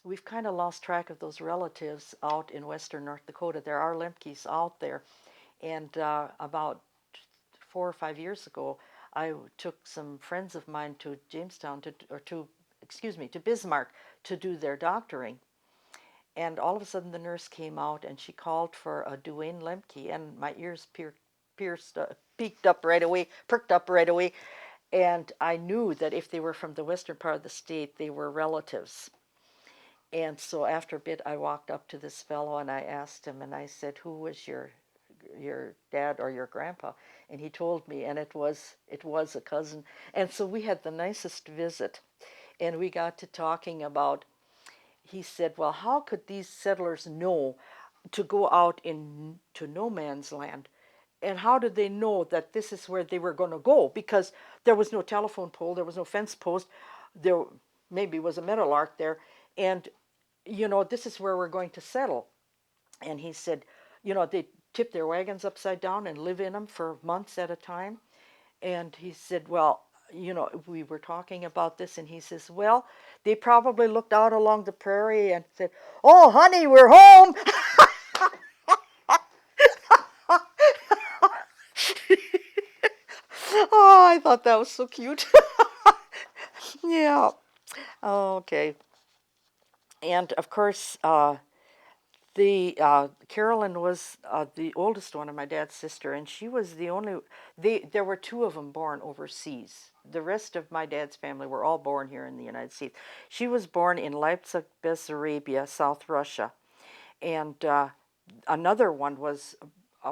we've kind of lost track of those relatives out in western North Dakota. There are Lemkes out there. And about 4 or 5 years ago, I took some friends of mine to Jamestown excuse me, to Bismarck to do their doctoring. And all of a sudden, the nurse came out and she called for a Duane Lemke, and my ears peaked up right away, perked up right away. And I knew that if they were from the western part of the state, they were relatives. And so after a bit, I walked up to this fellow and I asked him, and I said, "Who was your dad or your grandpa?" And he told me, and it was a cousin. And so we had the nicest visit, and we got to talking about. He said, "Well, how could these settlers know to go out into no man's land? And how did they know that this is where they were going to go? Because there was no telephone pole, there was no fence post, there maybe was a meadowlark there, and this is where we're going to settle." And he said, they tip their wagons upside down and live in them for months at a time. And he said, "Well, we were talking about this," and he says, "Well, they probably looked out along the prairie and said, 'Oh, honey, we're home.'" Oh, I thought that was so cute. Yeah. Okay. And of course, the Carolyn was the oldest one of my dad's sister, and she was the only. There were two of them born overseas. The rest of my dad's family were all born here in the United States. She was born in Leipzig, Bessarabia, South Russia, and another one was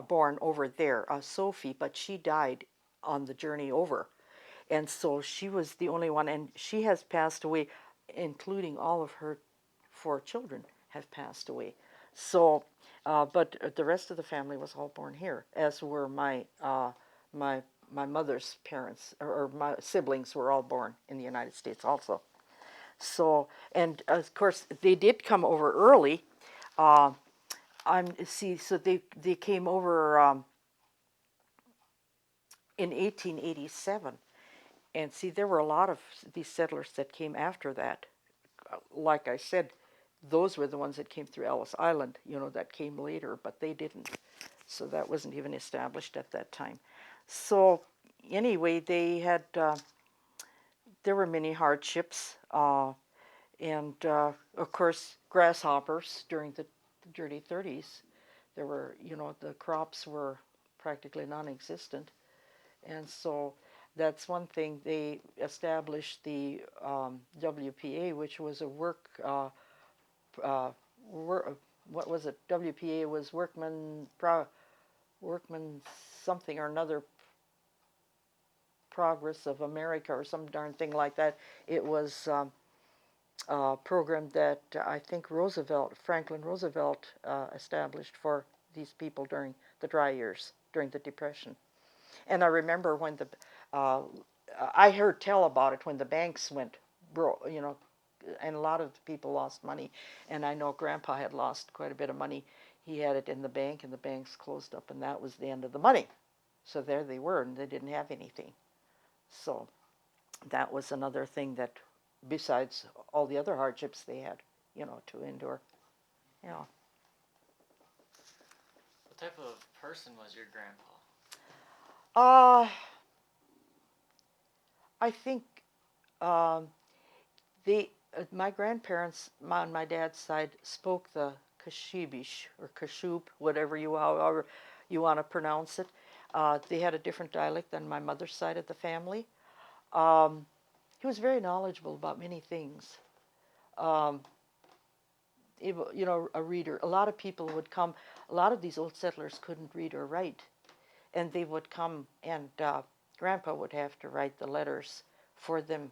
born over there, Sophie, but she died on the journey over, and so she was the only one, and she has passed away, including all of her four children have passed away. So, but the rest of the family was all born here, as were my my mother's parents, or my siblings were all born in the United States also. So, and of course they did come over early. Uh, so they came over in 1887. And see, there were a lot of these settlers that came after that. Like I said, those were the ones that came through Ellis Island, that came later, but they didn't. So that wasn't even established at that time. So anyway, there were many hardships, and of course, grasshoppers during the dirty 30s. There were, the crops were practically non-existent. And so that's one thing. They established the WPA, which was a uh, what was it? WPA was Workman something or another, Progress of America or some darn thing like that. It was a program that I think Franklin Roosevelt, established for these people during the dry years, during the Depression. And I remember when uh, I heard tell about it when the banks went broke, and a lot of people lost money. And I know Grandpa had lost quite a bit of money. He had it in the bank, and the banks closed up, and that was the end of the money. So there they were, and they didn't have anything. So that was another thing that, besides all the other hardships they had, to endure. Yeah. What type of person was your grandpa? Uh, I think um, my grandparents on my dad's side spoke the Kashibish or Kashub, however you want to pronounce it. They had a different dialect than my mother's side of the family. Um, he was very knowledgeable about many things. Um, a reader. A lot of people would come. A lot of these old settlers couldn't read or write, and they would come, and Grandpa would have to write the letters for them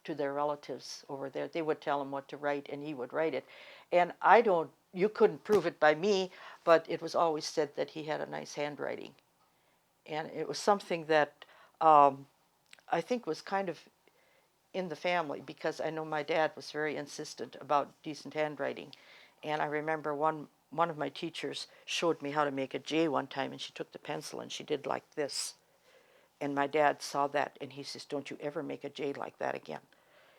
to their relatives over there. They would tell him what to write, and he would write it. And you couldn't prove it by me, but it was always said that he had a nice handwriting. And it was something that um, I think was kind of in the family, because I know my dad was very insistent about decent handwriting. And I remember one of my teachers showed me how to make a J one time, and she took the pencil and she did like this. And my dad saw that, and he says, "Don't you ever make a J like that again."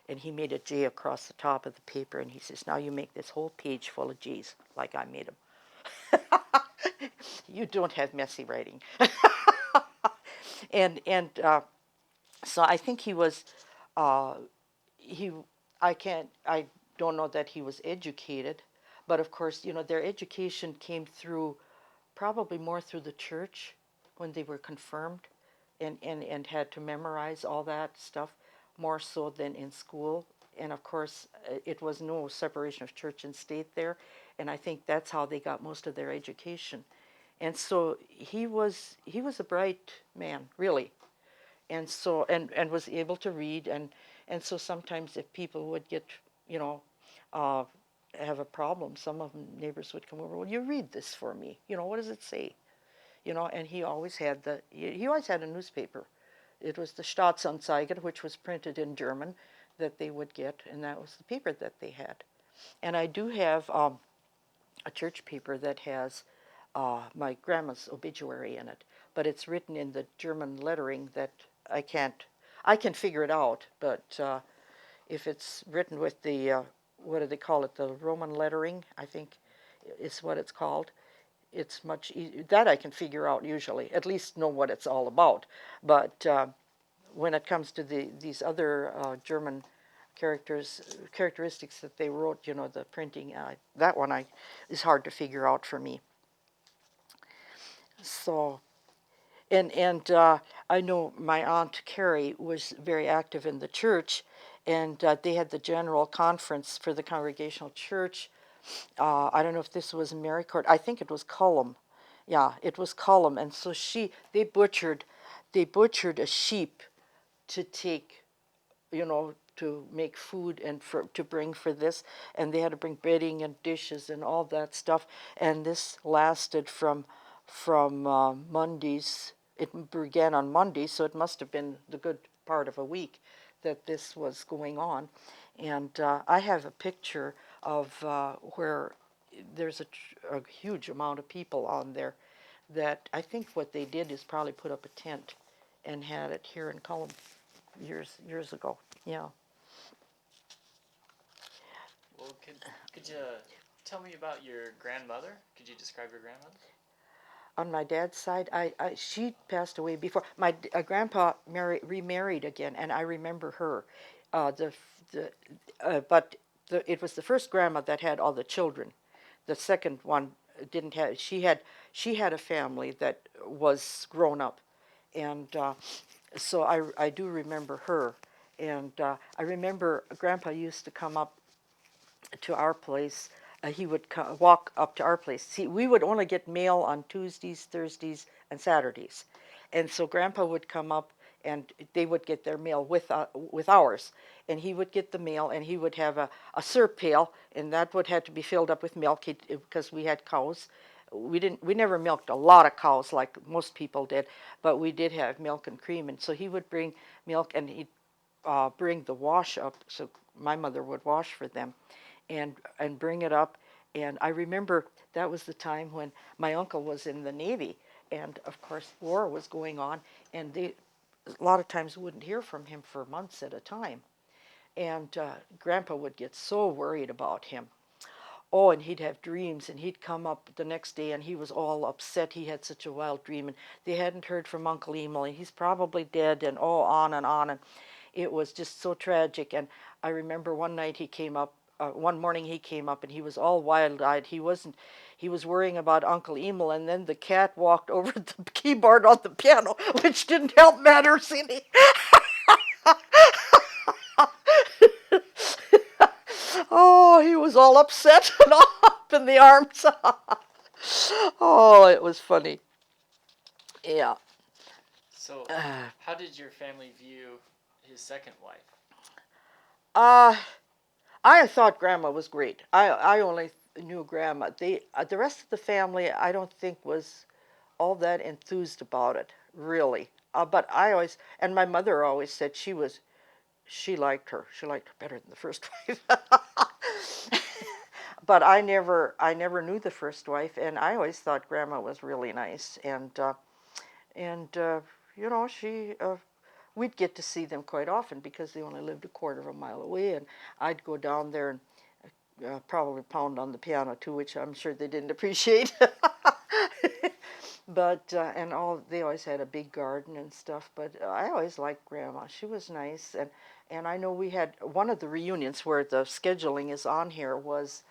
and he made a J across the top of the paper, and he says, now you make this whole page full of J's like I made them. You don't have messy writing. And so I think he was uh, he I don't know that he was educated, but of course, their education came through probably more through the church when they were confirmed and had to memorize all that stuff more so than in school. And of course, it was no separation of church and state there, and I think that's how they got most of their education. And so he was a bright man, really, and so and was able to read, and so sometimes if people would get, you know uh, have a problem, some of them neighbors would come over, well, you read this for me, what does it say, and he always had a newspaper. It was the Staatsanzeiger, which was printed in German, that they would get, and that was the paper that they had. And I do have a church paper that has my grandma's obituary in it, but it's written in the German lettering that I can't. I can figure it out, but if it's written with the what do they call it? The Roman lettering, I think, is what it's called. It's much easier. That I can figure out usually, at least know what it's all about. But when it comes to these other German characteristics that they wrote, the printing, that one is hard to figure out for me. So, and I know my aunt Carrie was very active in the church, and they had the general conference for the Congregational Church. I don't know if this was Marycourt. I think it was Cullum. Yeah, it was Cullum, and so they butchered a sheep to take, to make food and to bring for this, and they had to bring bedding and dishes and all that stuff, and this lasted from Mondays. It began on Monday, so it must have been the good part of a week that this was going on, and I have a picture of where there's a huge amount of people on there. That I think what they did is probably put up a tent and had it here in Cullum years ago. Yeah. Well, could you tell me about your grandmother? Could you describe your grandmother? On my dad's side, she passed away before my grandpa remarried again, and I remember her. The but it was the first grandma that had all the children. The second one didn't have. She had a family that was grown up, and so I do remember her, and I remember Grandpa used to come up to our place. He would walk up to our place. See, we would only get mail on Tuesdays, Thursdays, and Saturdays, and so Grandpa would come up, and they would get their mail with ours, and he would get the mail, and he would have a syrup pail, and that would have to be filled up with milk because we had cows. We never milked a lot of cows like most people did, but we did have milk and cream, and so he would bring milk, and he'd bring the wash up, so my mother would wash for them, and bring it up. And I remember that was the time when my uncle was in the Navy, and of course war was going on, and they a lot of times wouldn't hear from him for months at a time. And Grandpa would get so worried about him. Oh, and he'd have dreams, and he'd come up the next day, and he was all upset. He had such a wild dream, and they hadn't heard from Uncle Emil, and he's probably dead, and oh, on and on. And it was just so tragic. And I remember one morning he came up, and he was all wild-eyed. He was worrying about Uncle Emil, and then the cat walked over the keyboard on the piano, which didn't help matters any. Oh, he was all upset and all up in the arms. Oh, it was funny. Yeah. So, how did your family view his second wife? Uh, I thought Grandma was great. I only knew Grandma. The rest of the family, I don't think was all that enthused about it, really. But and my mother always said she liked her. She liked her better than the first wife. But I never knew the first wife, and I always thought Grandma was really nice, and she we'd get to see them quite often because they only lived a quarter of a mile away, and I'd go down there and probably pound on the piano too, which I'm sure they didn't appreciate. But and all they always had a big garden and stuff. But I always liked Grandma. She was nice, and I know we had one of the reunions where the scheduling is on here was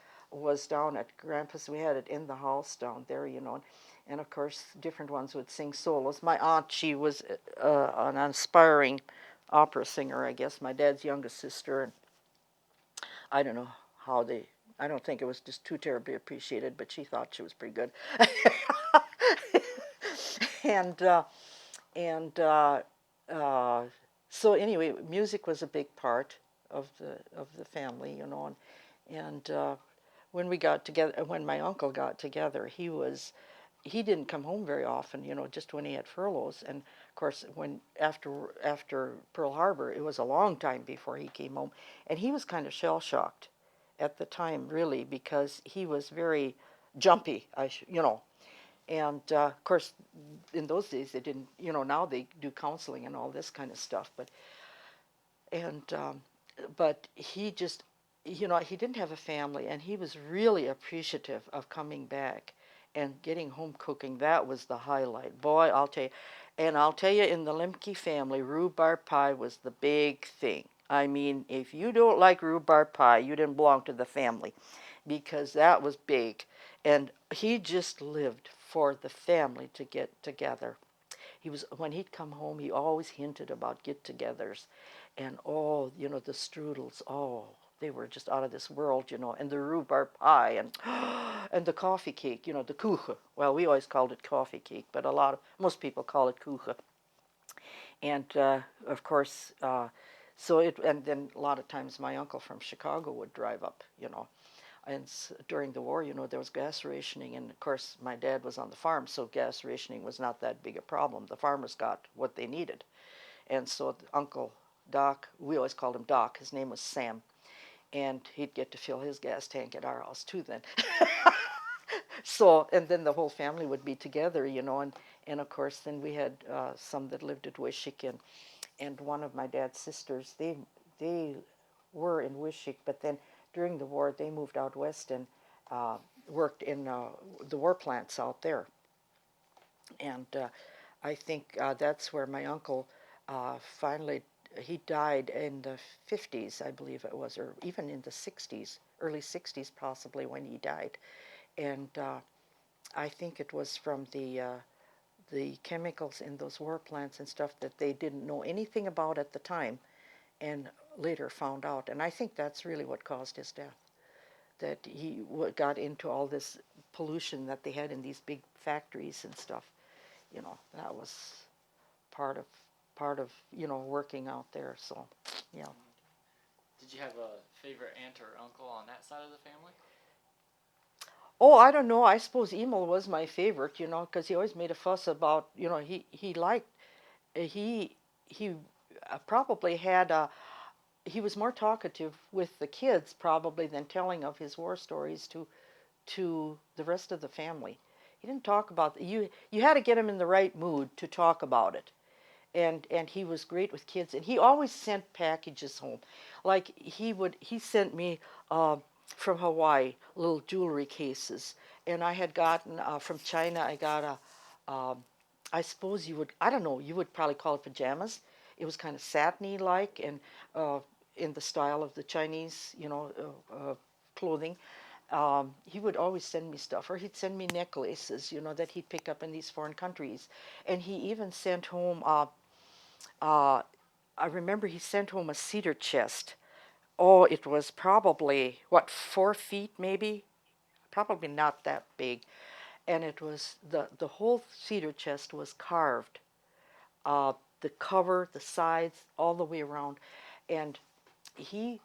down at Grandpa's. We had it in the house down there, and of course different ones would sing solos. My aunt, she was an aspiring opera singer, I guess. My dad's youngest sister, and I don't know how they. I don't think it was just too terribly appreciated, but she thought she was pretty good. and and uh, so anyway, music was a big part of the family, and when we got together, when my uncle got together, he didn't come home very often, just when he had furloughs. And of course, when after Pearl Harbor, it was a long time before he came home, and he was kind of shell shocked at the time, really, because he was very jumpy, and of course, in those days they didn't, now they do counseling and all this kind of stuff, and but he just, he didn't have a family, and he was really appreciative of coming back and getting home cooking. That was the highlight. Boy, I'll tell you. And I'll tell you, in the Lemke family, rhubarb pie was the big thing. I mean, if you don't like rhubarb pie, you didn't belong to the family, because that was big. And he just lived for the family to get together. When he'd come home, he always hinted about get-togethers, and the strudels, they were just out of this world, and the rhubarb pie, and the coffee cake, the kuchen. Well, we always called it coffee cake, but most people call it kuchen. And of course, and then a lot of times my uncle from Chicago would drive up, and during the war, there was gas rationing, and of course my dad was on the farm, so gas rationing was not that big a problem. The farmers got what they needed. And so Uncle Doc, we always called him Doc, his name was Sam, and he'd get to fill his gas tank at our house too then. So, and then the whole family would be together, and of course then we had some that lived at Wishick, and one of my dad's sisters, they were in Wishick, but then during the war they moved out west and worked in the war plants out there. And I think that's where my uncle finally, he died in the 50s, I believe it was, or even in the 60s, early 60s possibly, when he died. And I think it was from the chemicals in those war plants and stuff that they didn't know anything about at the time, and later found out. And I think that's really what caused his death, that he got into all this pollution that they had in these big factories and stuff. That was part of working out there. So, yeah. Did you have a favorite aunt or uncle on that side of the family? Oh, I don't know. I suppose Emil was my favorite, because he always made a fuss about, he liked, he probably had he was more talkative with the kids probably than telling of his war stories to the rest of the family. He didn't talk about you had to get him in the right mood to talk about it. And he was great with kids, and he always sent packages home. Like he sent me from Hawaii little jewelry cases, and I had gotten from China, I got I suppose I don't know, you would probably call it pajamas. It was kind of satiny like, and in the style of the Chinese clothing. He would always send me stuff, or he'd send me necklaces, that he'd pick up in these foreign countries. And he even sent home I remember he sent home a cedar chest. Oh, it was probably, what, 4 feet maybe? Probably not that big. And it was, the whole cedar chest was carved. The cover, the sides, all the way around. And he,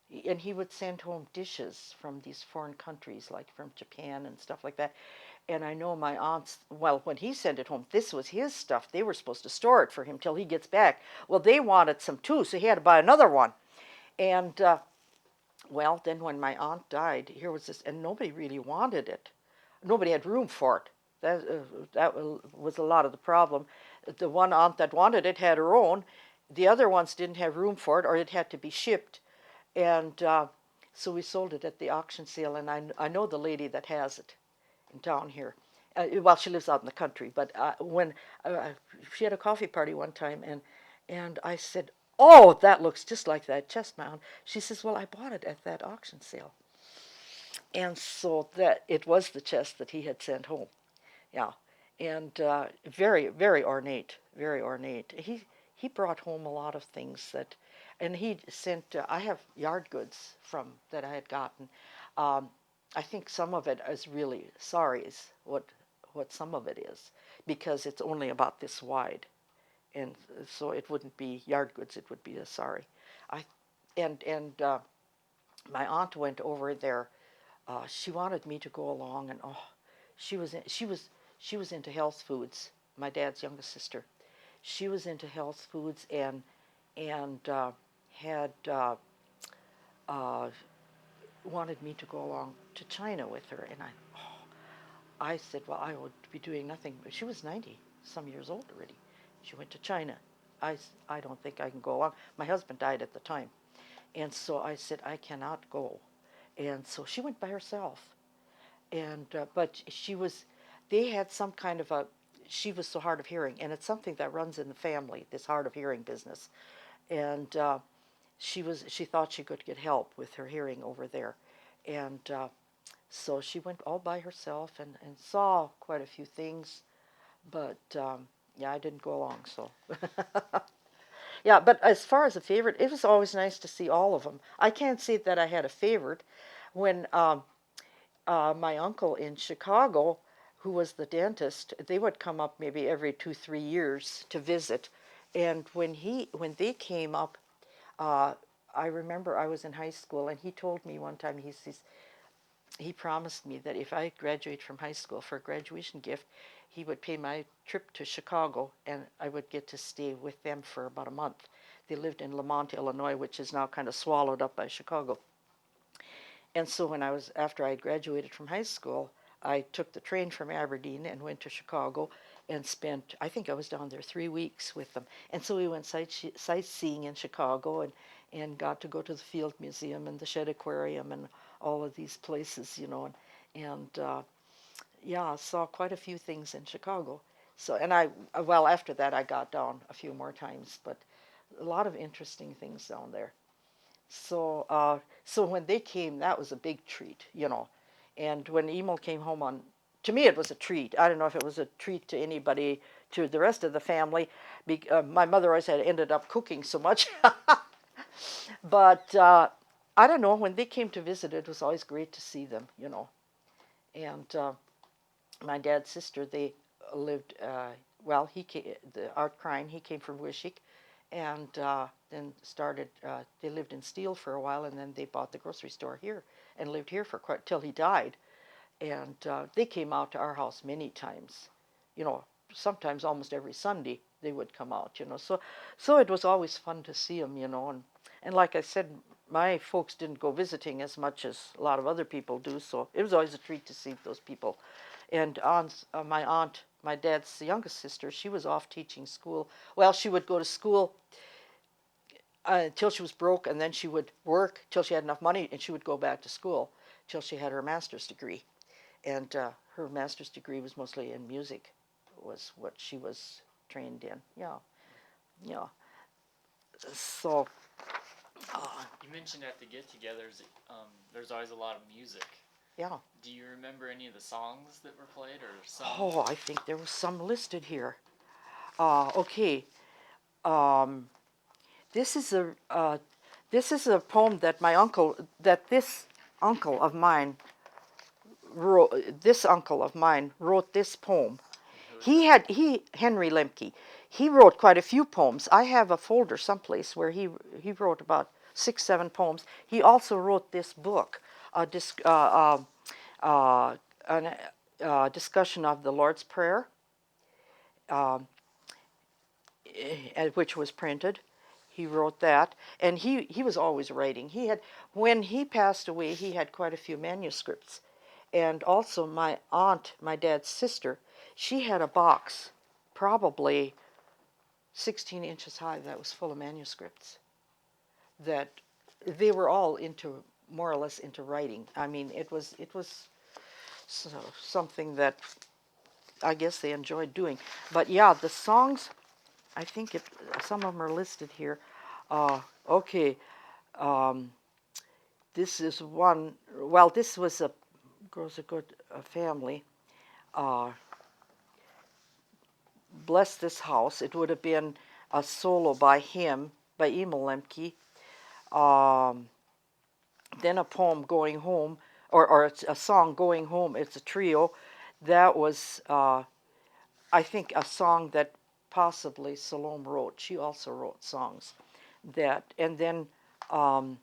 he would send home dishes from these foreign countries, like from Japan and stuff like that. And I know my aunts, well, when he sent it home, this was his stuff. They were supposed to store it for him till he gets back. Well, they wanted some too, so he had to buy another one. And, well, then when my aunt died, here was this, and nobody really wanted it. Nobody had room for it. That was a lot of the problem. The one aunt that wanted it had her own, the other ones didn't have room for it, or it had to be shipped, and so we sold it at the auction sale. And I know the lady that has it in town here. Well, she lives out in the country, but when she had a coffee party one time, and I said, "Oh, that looks just like that chest mound." She says, "Well, I bought it at that auction sale," and so that it was the chest that he had sent home. Yeah, and very, very ornate, very ornate. He brought home a lot of things that, and he sent. I have yard goods from that I had gotten. Um, I think some of it is really saris. What some of it is, because it's only about this wide, and so it wouldn't be yard goods. It would be a sari. I and my aunt went over there. She wanted me to go along, and oh, she was into health foods. My dad's youngest sister. She was into health foods and had uh, wanted me to go along to China with her, and I said, well, I would be doing nothing. But she was 90 some years old already. She went to China. I don't think I can go along. My husband died at the time, and so I said I cannot go, and so she went by herself. And but she was, they had some kind of a, she was so hard of hearing, and it's something that runs in the family, this hard of hearing business. And she thought she could get help with her hearing over there, and so she went all by herself and saw quite a few things, but yeah, I didn't go along. So yeah, but as far as a favorite, it was always nice to see all of them. I can't say that I had a favorite. When my uncle in Chicago, who was the dentist, they would come up maybe every 2, 3 years to visit. And when they came up, uh, I remember I was in high school, and he told me one time, he promised me that if I graduate from high school for a graduation gift, he would pay my trip to Chicago, and I would get to stay with them for about a month. They lived in Lamont, Illinois, which is now kind of swallowed up by Chicago. And so after I graduated from high school, I took the train from Aberdeen and went to Chicago and spent, I think I was down there 3 weeks with them. And so we went sightseeing in Chicago and got to go to the Field Museum and the Shed Aquarium and all of these places, and yeah, saw quite a few things in Chicago. So, and well, after that, I got down a few more times, but a lot of interesting things down there. So when they came, that was a big treat. And when Emil came home to me, it was a treat. I don't know if it was a treat to anybody, to the rest of the family. My mother always had ended up cooking so much. But I don't know, when they came to visit, it was always great to see them. And my dad's sister, they lived, well, Art Krein, he came from Wishick, and then they lived in Steele for a while, and then they bought the grocery store here and lived here for quite till he died. And they came out to our house many times, you know, sometimes almost every Sunday they would come out. So it was always fun to see them. And like I said, my folks didn't go visiting as much as a lot of other people do, so it was always a treat to see those people. And my aunt, my dad's youngest sister, she was off teaching school. Well, she would go to school until she was broke, and then she would work till she had enough money, and she would go back to school till she had her master's degree. And her master's degree was mostly in music, was what she was trained in. Yeah, yeah. So, You mentioned at the get-togethers, there's always a lot of music. yeah. Do you remember any of the songs that were played or sung? Oh, I think there was some listed here. Okay. Um, this is a poem that this uncle of mine wrote this poem. Henry Lemke. He wrote quite a few poems. I have a folder someplace where he wrote about 6, 7 poems. He also wrote this book, a discussion of the Lord's Prayer, um, which was printed. He wrote that, and he was always writing. When he passed away, he had quite a few manuscripts. And also my aunt, my dad's sister, she had a box, probably 16 inches high that was full of manuscripts that they were all into more or less into writing. I mean, it was something that I guess they enjoyed doing. But yeah, the songs, I think some of them are listed here. Okay, um, this is one. Well, this was a good family. Uh, Bless This House. It would have been a solo by him, by Emil Lemke. Um, then a poem, Going Home, or it's a song, Going Home. It's a trio. That was, I think, a song that possibly Salome wrote. She also wrote songs. And then, um,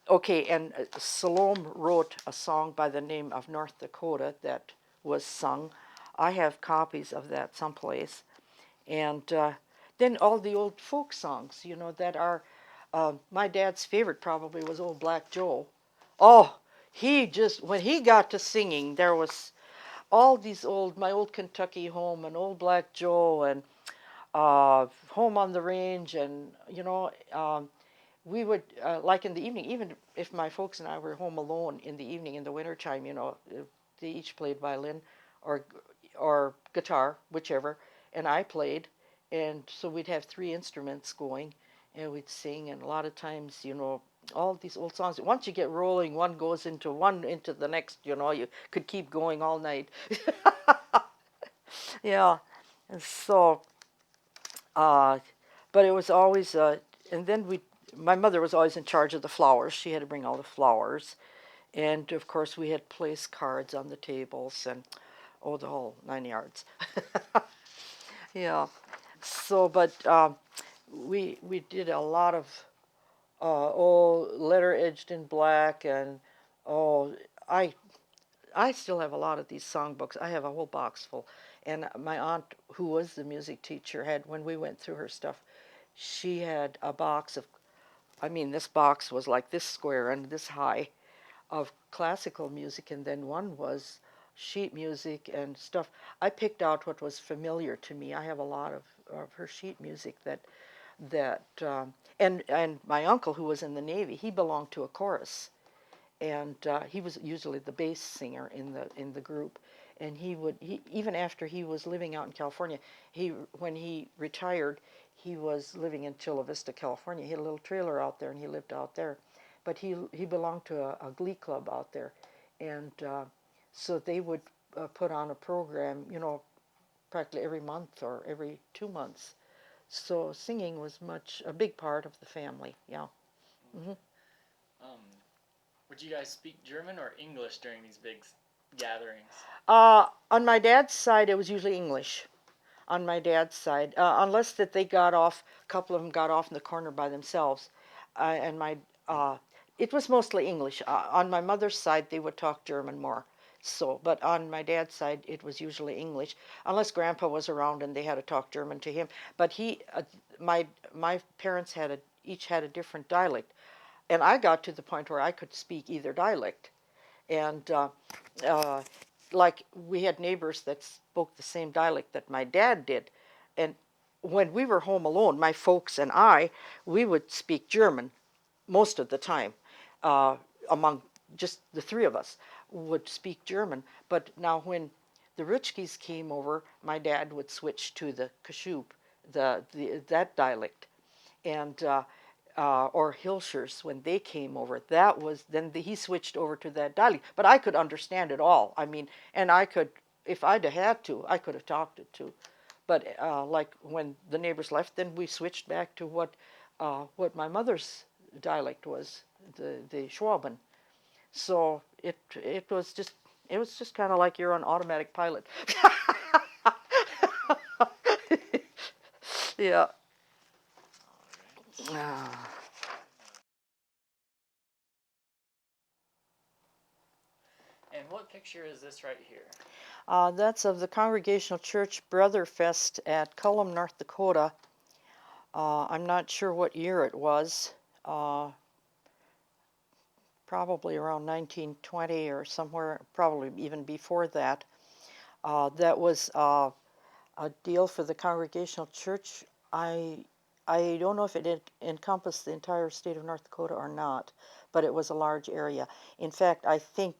okay, and Salome wrote a song by the name of North Dakota that was sung. I have copies of that someplace. And then all the old folk songs, that are my dad's favorite probably was Old Black Joe. Oh, when he got to singing, there was all these my old Kentucky home and Old Black Joe and Home on the Range, and we would like in the evening, even if my folks and I were home alone in the evening in the wintertime, they each played violin or guitar, whichever, and I played, and so we'd have three instruments going, and we'd sing, and a lot of times, all these old songs. Once you get rolling, one goes into the next. You could keep going all night. Yeah, and so uh, but it was always, and then my mother was always in charge of the flowers. She had to bring all the flowers. And of course, we had place cards on the tables and, oh, the whole 9 yards. Yeah. So, but we did a lot of, letter edged in black. And, oh, I I still have a lot of these songbooks. I have a whole box full. And my aunt, who was the music teacher, when we went through her stuff, she had a box of, I mean, this box was like this square and this high of classical music, and then one was sheet music and stuff. I picked out what was familiar to me. I have a lot of her sheet music and my uncle, who was in the Navy, he belonged to a chorus, and he was usually the bass singer in the group. And even after he was living out in California, when he retired, he was living in Chula Vista, California. He had a little trailer out there, and he lived out there. But he belonged to a glee club out there, and so they would put on a program, practically every month or every 2 months. So singing was a big part of the family. Yeah. Hmm. Um, would you guys speak German or English during these big gatherings? On my dad's side, it was usually English. On my dad's side, unless that they got off, a couple of them got off in the corner by themselves, and it was mostly English. On my mother's side, they would talk German more. So, but on my dad's side, it was usually English, unless Grandpa was around and they had to talk German to him. But my parents each had a different dialect, and I got to the point where I could speak either dialect. And uh, like we had neighbors that spoke the same dialect that my dad did. And when we were home alone, my folks and we would speak German most of the time. Uh, Among just the three of us would speak German. But now when the Rutschkes came over, my dad would switch to the Kashub, that dialect. And or Hilshers, when they came over, he switched over to that dialect. But I could understand it all. I mean, and I could, if I'd have had to, I could have talked it too. But like when the neighbors left, then we switched back to what my mother's dialect was, the Schwaben. So it was just kind of like you're on automatic pilot. Yeah. Ah. And what picture is this right here? That's of the Congregational Church Brother Fest at Cullum, North Dakota. I'm not sure what year it was. Uh, Probably around 1920 or somewhere, probably even before that. That was A deal for the Congregational Church, I don't know if it encompassed the entire state of North Dakota or not, but it was a large area. In fact, I think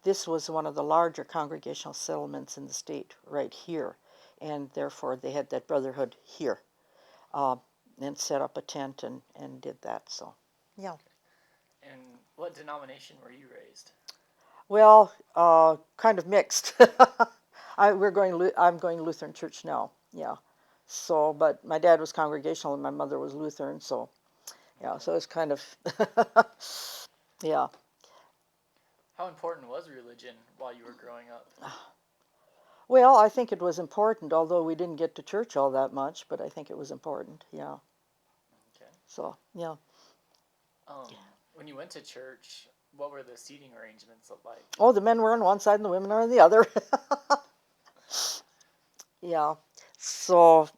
this was one of the larger congregational settlements in the state right here, and therefore they had that brotherhood here, and set up a tent and did that. So, yeah. And what denomination were you raised? Well, kind of mixed. I'm going Lutheran church now. Yeah. So, but my dad was Congregational and my mother was Lutheran. So, yeah. So it's kind of, yeah. How important was religion while you were growing up? Well, I think it was important, although we didn't get to church all that much. But I think it was important. Yeah. Okay. So, yeah. Um, when you went to church, what were the seating arrangements like? Oh, the men were on one side and the women are on the other. Yeah. So,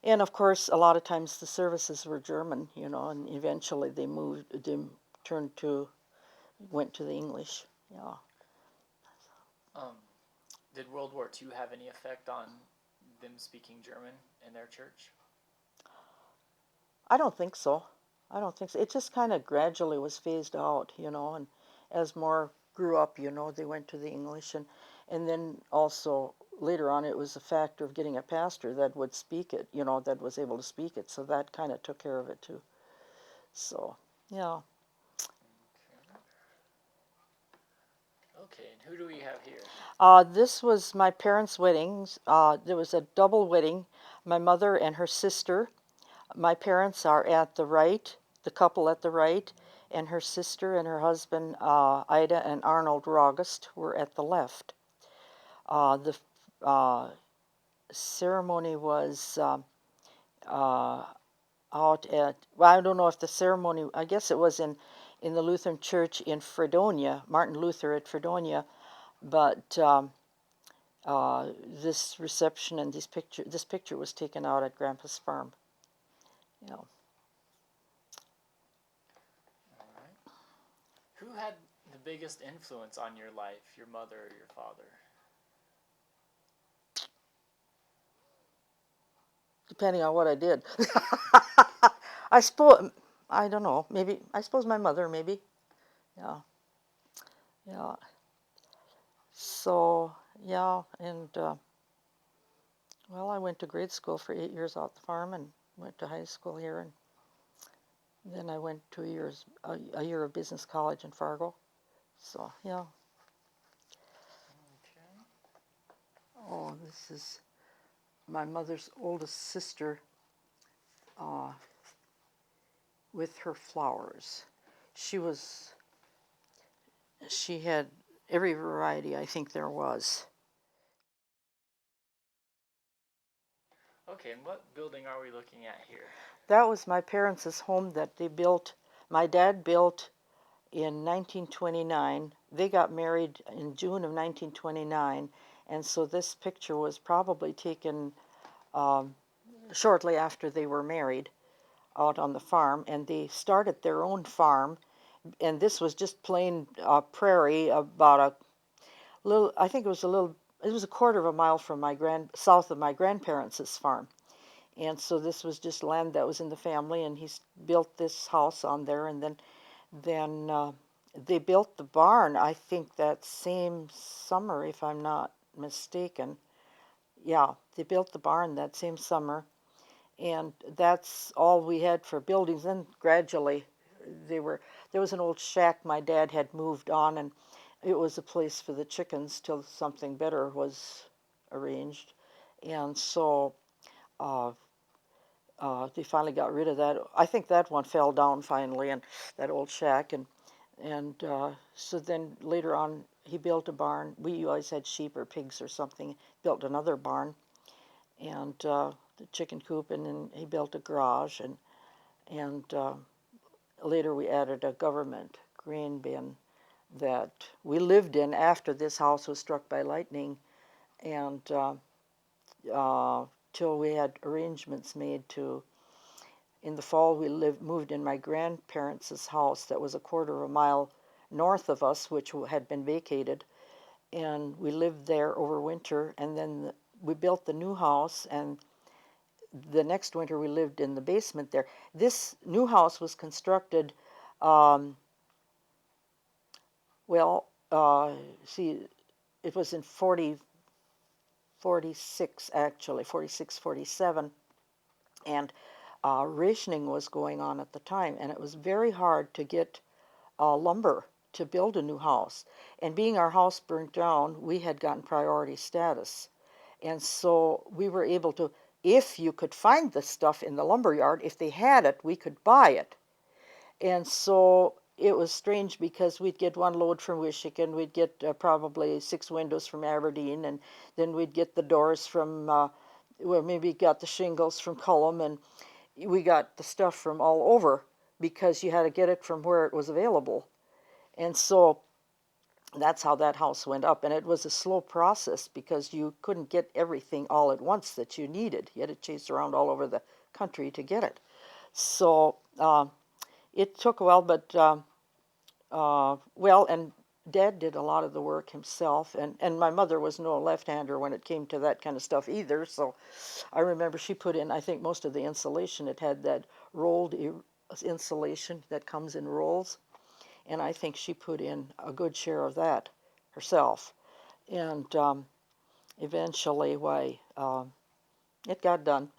and of course, a lot of times the services were German, and eventually they turned to, went to the English. Yeah. Um, did World War II have any effect on them speaking German in their church? I don't think so. I don't think so. It just kind of gradually was phased out, and as more grew up, they went to the English, and then also later on it was a factor of getting a pastor that would speak it, that was able to speak it, so that kind of took care of it too. So, yeah. Okay, and who do we have here? This was my parents' weddings. There was a double wedding, my mother and her sister. My parents are at the right, the couple at the right, and her sister and her husband, Ida and Arnold Rogest, were at the left. The ceremony was out at, well, I don't know if the ceremony, I guess it was in the Lutheran Church in Fredonia, Martin Luther at Fredonia, but this reception and this picture was taken out at Grandpa's farm. Yeah. All right. Who had the biggest influence on your life, your mother or your father? Depending on what I did. I suppose, I don't know, maybe, I suppose my mother, maybe. Yeah. Yeah. So, yeah, and, well, I went to grade school for 8 years out the farm and went to high school here, and then I went 2 years, a year of business college in Fargo. So, yeah. Okay. Oh, this is my mother's oldest sister with her flowers. She had every variety I think there was. Okay, and what building are we looking at here? That was my parents' home that they built. My dad built in 1929. They got married in June of 1929, and so this picture was probably taken shortly after they were married out on the farm, and they started their own farm, and this was just plain prairie about a little, I think it was a quarter of a mile from south of my grandparents' farm. And so this was just land that was in the family, and he built this house on there, and then they built the barn, I think that same summer, if I'm not mistaken. Yeah, they built the barn that same summer, and that's all we had for buildings. Then gradually, there was an old shack my dad had moved on, and it was a place for the chickens till something better was arranged, and so uh, they finally got rid of that. I think that one fell down finally, and that old shack, and so then later on he built a barn. We always had sheep or pigs or something. Built another barn, and the chicken coop, and then he built a garage, and later we added a government grain bin that we lived in after this house was struck by lightning, and till we had arrangements made to. In the fall, we moved in my grandparents' house that was a quarter of a mile north of us, which had been vacated, and we lived there over winter. And then we built the new house, and the next winter we lived in the basement there. This new house was constructed, um, well, see, it was in 46 actually, 46, 47, and rationing was going on at the time, and it was very hard to get lumber to build a new house. And being our house burnt down, we had gotten priority status. And so we were able to, if you could find the stuff in the lumber yard, if they had it, we could buy it. And so it was strange because we'd get one load from Michigan, we'd get probably 6 windows from Aberdeen, and then we'd get the doors from, well, maybe got the shingles from Cullum, and we got the stuff from all over because you had to get it from where it was available. And so that's how that house went up. And it was a slow process because you couldn't get everything all at once that you needed. You had to chase around all over the country to get it. So it took a while, but well, and Dad did a lot of the work himself, and my mother was no left-hander when it came to that kind of stuff either. So I remember she put in, I think, most of the insulation. It had that rolled insulation that comes in rolls, and I think she put in a good share of that herself. And eventually, why, it got done.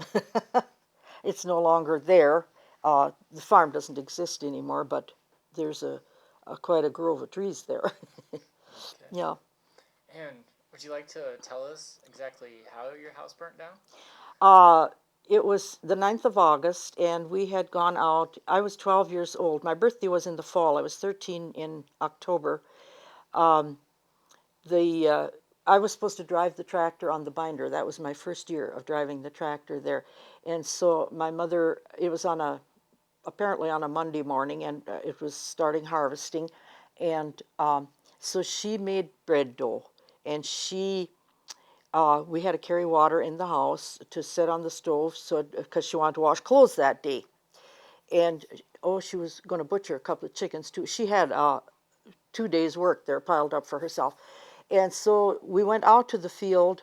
It's no longer there. The farm doesn't exist anymore, but there's quite a grove of trees there. Okay. Yeah. And would you like to tell us exactly how your house burnt down? Uh, it was the 9th of August, and we had gone out. I was 12 years old. My birthday was in the fall. I was 13 in October. Um, the I was supposed to drive the tractor on the binder. That was my first year of driving the tractor there. And so my mother, it was on a apparently on a Monday morning, and it was starting harvesting, and so she made bread dough, and we had to carry water in the house to set on the stove, so because she wanted to wash clothes that day, and oh, she was going to butcher a couple of chickens too. She had 2 days' work there piled up for herself, and so we went out to the field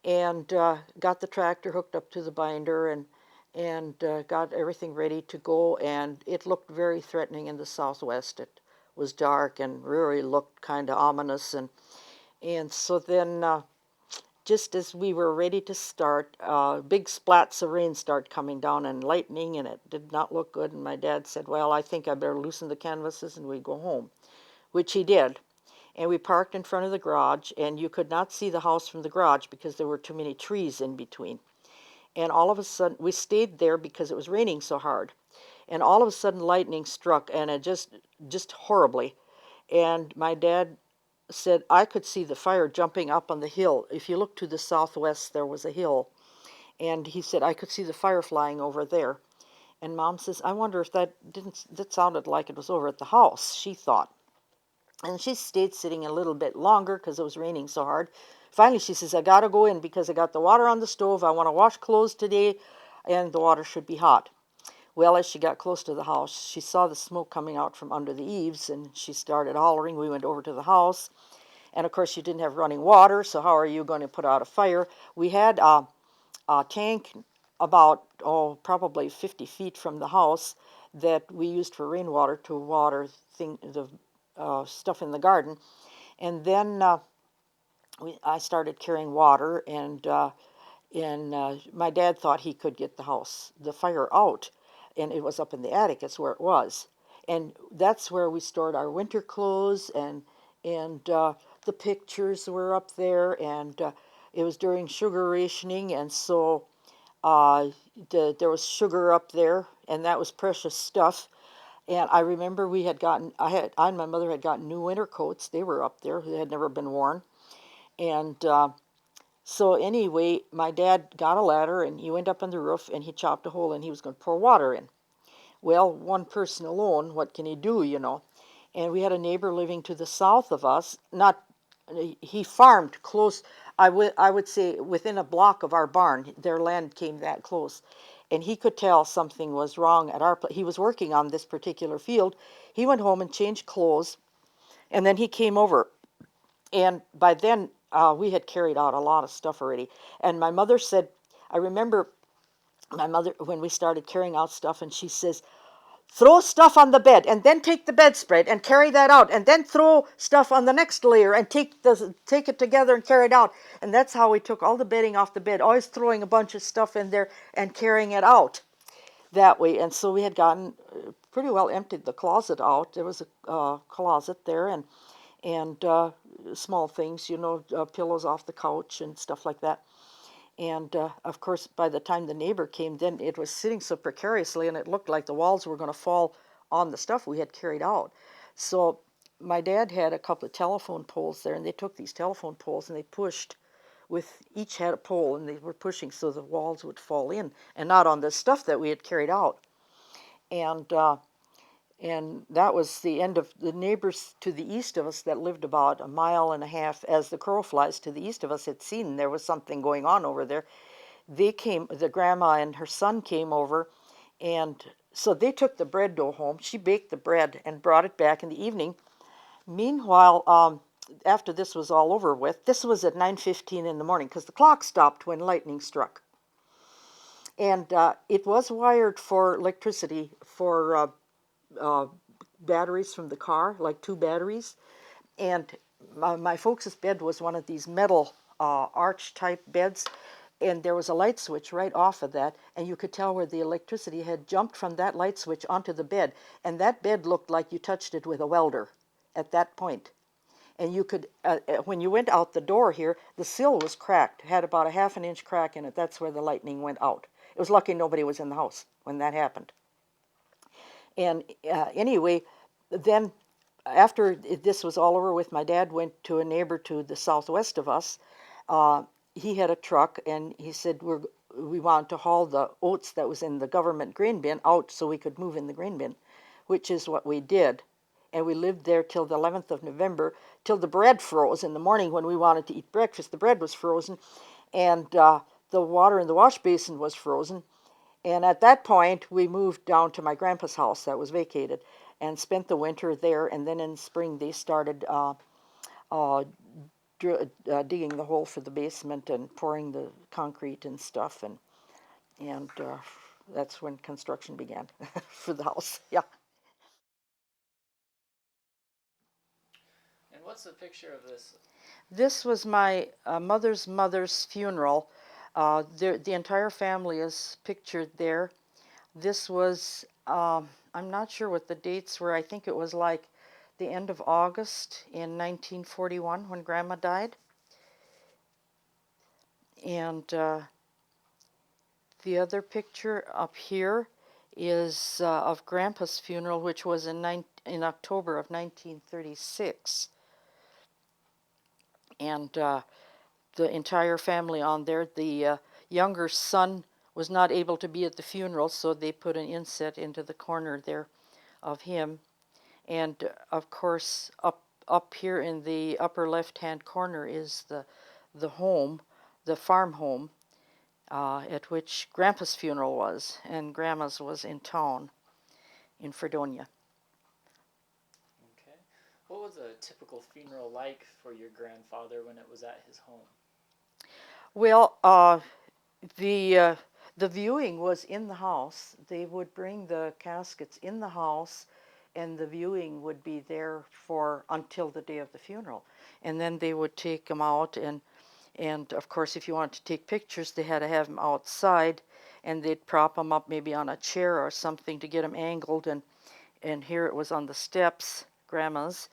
and got the tractor hooked up to the binder and got everything ready to go. And it looked very threatening in the southwest. It was dark and really looked kind of ominous. And so then, just as we were ready to start, big splats of rain started coming down and lightning, and it did not look good. And my dad said, "Well, I think I better loosen the canvases and we go home," which he did. And we parked in front of the garage, and you could not see the house from the garage because there were too many trees in between. And all of a sudden, we stayed there because it was raining so hard. And all of a sudden, lightning struck, and it just horribly. And my dad said, I could see the fire jumping up on the hill. If you look to the southwest, there was a hill. And he said, I could see the fire flying over there. And Mom says, I wonder if that sounded like it was over at the house, she thought. And she stayed sitting a little bit longer because it was raining so hard. Finally, she says, I got to go in because I got the water on the stove. I want to wash clothes today, and the water should be hot. Well, as she got close to the house, she saw the smoke coming out from under the eaves, and she started hollering. We went over to the house, and of course, you didn't have running water, so how are you going to put out a fire? We had a tank about, probably 50 feet from the house that we used for rainwater to water the stuff in the garden. And then I started carrying water, and my dad thought he could get the fire out, and it was up in the attic. It's where it was, and that's where we stored our winter clothes, and the pictures were up there, and it was during sugar rationing, and so uh, there was sugar up there, and that was precious stuff. And I remember I and my mother had gotten new winter coats. They were up there. They had never been worn. And so anyway, my dad got a ladder and he went up on the roof and he chopped a hole and he was going to pour water in. Well, one person alone, what can he do, you know? And we had a neighbor living to the south of us. Not, he farmed close. I would say within a block of our barn. Their land came that close, and he could tell something was wrong at our place. He was working on this particular field. He went home and changed clothes, and then he came over. And by then, we had carried out a lot of stuff already. And my mother said, I remember my mother, when we started carrying out stuff, and she says, throw stuff on the bed and then take the bedspread and carry that out and then throw stuff on the next layer and take it together and carry it out. And that's how we took all the bedding off the bed, always throwing a bunch of stuff in there and carrying it out that way. And so we had gotten pretty well emptied the closet out. There was a closet there, and small things, pillows off the couch and stuff like that. And of course, by the time the neighbor came, then it was sitting so precariously, and it looked like the walls were going to fall on the stuff we had carried out. So my dad had a couple of telephone poles there, and they took these telephone poles and they pushed, with each had a pole, and they were pushing so the walls would fall in and not on the stuff that we had carried out. And that was the end of the neighbors to the east of us that lived about a mile and a half as the crow flies to the east of us had seen there was something going on over there. They came, the grandma and her son came over, and so they took the bread dough home. She baked the bread and brought it back in the evening. Meanwhile, after this was all over with, this was at 9:15 in the morning because the clock stopped when lightning struck. And it was wired for electricity for uh, batteries from the car, like 2 batteries. And my folks' bed was one of these metal arch type beds, and there was a light switch right off of that, and you could tell where the electricity had jumped from that light switch onto the bed, and that bed looked like you touched it with a welder at that point. And you could, when you went out the door here, the sill was cracked, had about a half an inch crack in it. That's where the lightning went out. It was lucky nobody was in the house when that happened. And anyway, then after this was all over with, my dad went to a neighbor to the southwest of us. He had a truck, and he said we wanted to haul the oats that was in the government grain bin out so we could move in the grain bin, which is what we did. And we lived there till the 11th of November, till the bread froze in the morning when we wanted to eat breakfast. The bread was frozen, and the water in the wash basin was frozen. And at that point, we moved down to my grandpa's house that was vacated and spent the winter there. And then in spring, they started digging the hole for the basement and pouring the concrete and stuff. And that's when construction began for the house. Yeah. And what's the picture of this? This was my mother's funeral. The entire family is pictured there. This was, I'm not sure what the dates were. I think it was like the end of August in 1941 when Grandma died. And the other picture up here is of Grandpa's funeral, which was in October of 1936. And the entire family on there. The younger son was not able to be at the funeral, so they put an inset into the corner there of him. And of course, up here in the upper left-hand corner is the home, the farm home, at which Grandpa's funeral was, and Grandma's was in town in Fredonia. Okay. What was a typical funeral like for your grandfather when it was at his home? Well, the the viewing was in the house. They would bring the caskets in the house, and the viewing would be there for until the day of the funeral, and then they would take them out, and of course, if you wanted to take pictures, they had to have them outside, and they'd prop them up maybe on a chair or something to get them angled, and here it was on the steps, Grandma's,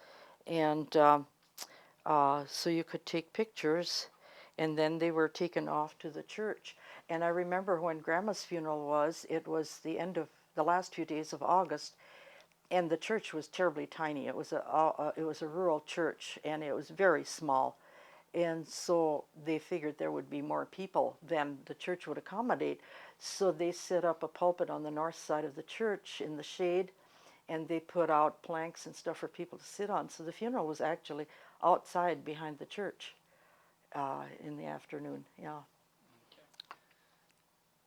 and so you could take pictures, and then they were taken off to the church. And I remember when Grandma's funeral was, it was the end of the last few days of August, and the church was terribly tiny. It was a rural church, and it was very small. And so they figured there would be more people than the church would accommodate. So they set up a pulpit on the north side of the church in the shade, and they put out planks and stuff for people to sit on. So the funeral was actually outside behind the church in the afternoon. Yeah. Okay.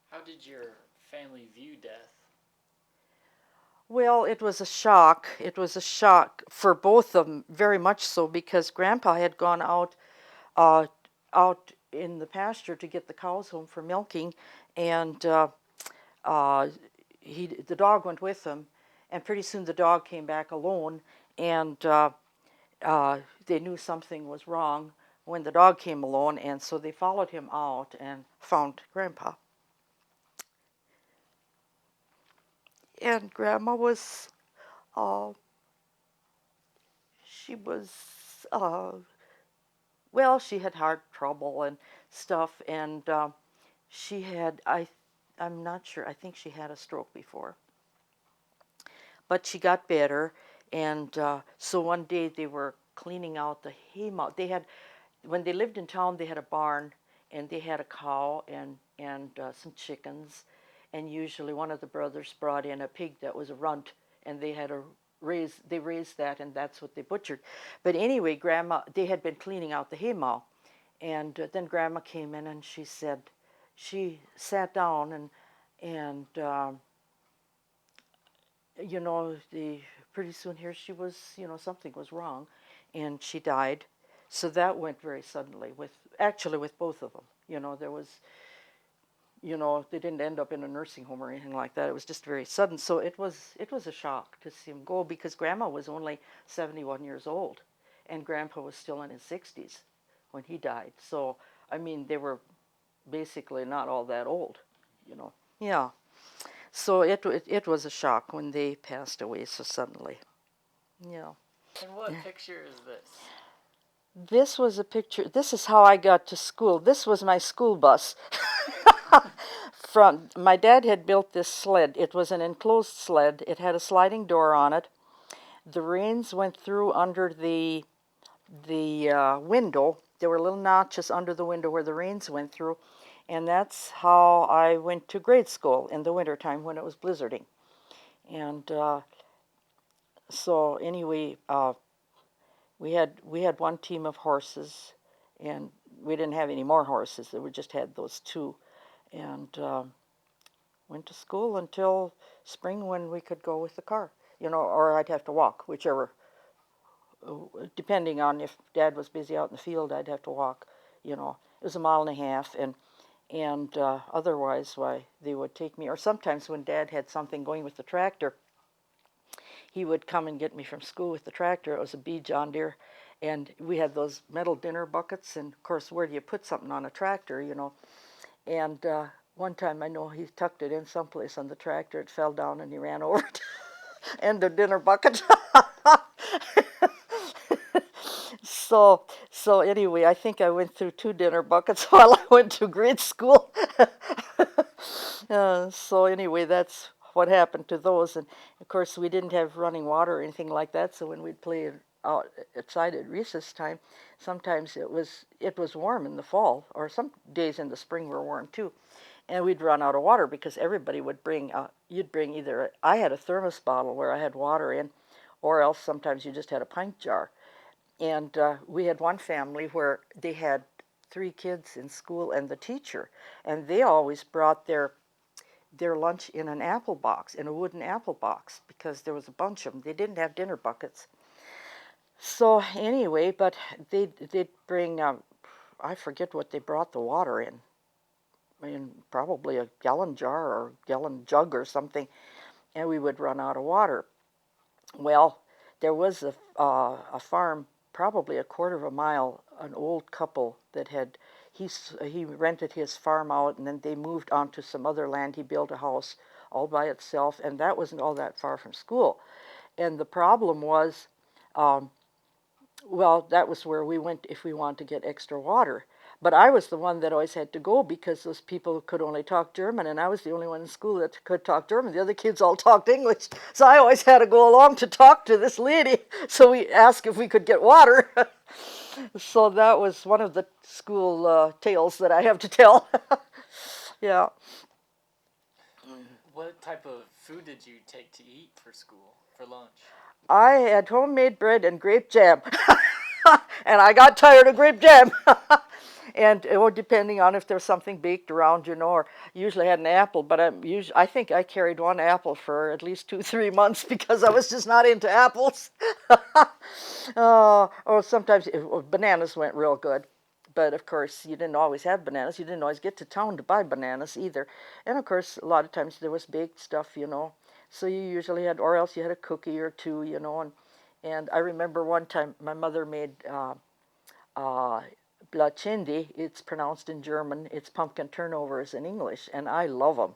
How did your family view death? Well, it was a shock. It was a shock for both of them, very much so, because Grandpa had gone out uh, out in the pasture to get the cows home for milking, and uh, the dog went with him, and pretty soon the dog came back alone, and they knew something was wrong when the dog came alone, and so they followed him out and found Grandpa. And Grandma was, uh, she was, well, she had heart trouble and stuff, and she had, I'm not sure, I think she had a stroke before, but she got better, and so one day they were cleaning out the haymow. They had, when they lived in town, they had a barn, and they had a cow and some chickens, and usually one of the brothers brought in a pig that was a runt, and they raised that, and that's what they butchered. But anyway, Grandma, they had been cleaning out the haymow, and then Grandma came in, and she said, she sat down, and you know, pretty soon here she was, you know, something was wrong, and she died. So that went very suddenly with both of them. You know, there was, you know, they didn't end up in a nursing home or anything like that. It was just very sudden. So it was a shock to see him go, because Grandma was only 71 years old, and Grandpa was still in his 60s when he died. So I mean, they were basically not all that old, you know. Yeah. So it was a shock when they passed away so suddenly. Yeah. And what picture is this? This was a picture. This is how I got to school. This was my school bus. From my dad had built this sled. It was an enclosed sled. It had a sliding door on it. The reins went through under the window. There were little notches under the window where the reins went through, and that's how I went to grade school in the wintertime when it was blizzarding. And so anyway, we had one team of horses, and we didn't have any more horses. We just had those two, and went to school until spring when we could go with the car, you know, or I'd have to walk, whichever. Depending on if Dad was busy out in the field, I'd have to walk. You know, it was a mile and a half, and otherwise, why they would take me. Or sometimes when Dad had something going with the tractor, he would come and get me from school with the tractor. It was a B John Deere, and we had those metal dinner buckets. And of course, where do you put something on a tractor, you know? And one time I know he tucked it in someplace on the tractor. It fell down, and he ran over it, and the dinner bucket. So anyway, I think I went through two dinner buckets while I went to grade school. So anyway, that's what happened to those. And of course, we didn't have running water or anything like that. So when we'd play outside at recess time, sometimes it was warm in the fall, or some days in the spring were warm too. And we'd run out of water because everybody would bring. You'd bring either I had a thermos bottle where I had water in, or else sometimes you just had a pint jar. And we had one family where they had three kids in school and the teacher, and they always brought their lunch in an apple box, in a wooden apple box, because there was a bunch of them. They didn't have dinner buckets. So anyway, but they'd bring, I forget what they brought the water in. I mean, probably a gallon jar or gallon jug or something, and we would run out of water. Well, there was a farm, probably a quarter of a mile, an old couple that had, he rented his farm out, and then they moved onto some other land. He built a house all by itself, and that wasn't all that far from school. And the problem was, um, well, that was where we went if we wanted to get extra water. But I was the one that always had to go because those people could only talk German, and I was the only one in school that could talk German. The other kids all talked English, so I always had to go along to talk to this lady. So we asked if we could get water. So that was one of the school tales that I have to tell. Yeah. What type of food did you take to eat for school, for lunch? I had homemade bread and grape jam. And I got tired of grape jam. And depending on if there's something baked around, you know, or usually had an apple, but I think I carried one apple for at least 2-3 months because I was just not into apples. Or sometimes bananas went real good. but of course you didn't always have bananas. You didn't always get to town to buy bananas either. And of course, a lot of times there was baked stuff, So you usually had, or else you had a cookie or two, And I remember one time my mother made uh, blachindi. It's pronounced in German. It's pumpkin turnovers in English, and I love them.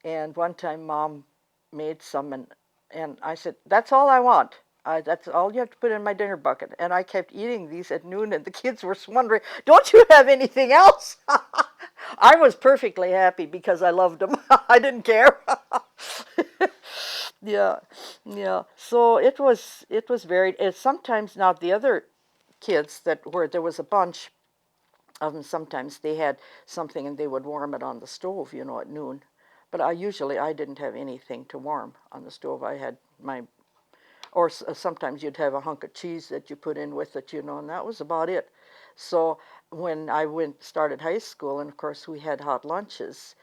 And one time, Mom made some, and I said, "That's all I want. That's all you have to put in my dinner bucket." And I kept eating these at noon, and the kids were wondering, "Don't you have anything else?" I was perfectly happy because I loved them. I didn't care. Yeah, yeah. So it was varied. It's sometimes now the other kids that were there was a bunch of them. Sometimes they had something and they would warm it on the stove, at noon. But I didn't have anything to warm on the stove. I had my, or sometimes you'd have a hunk of cheese that you put in with it, and that was about it. So when I started high school, and of course we had hot lunches,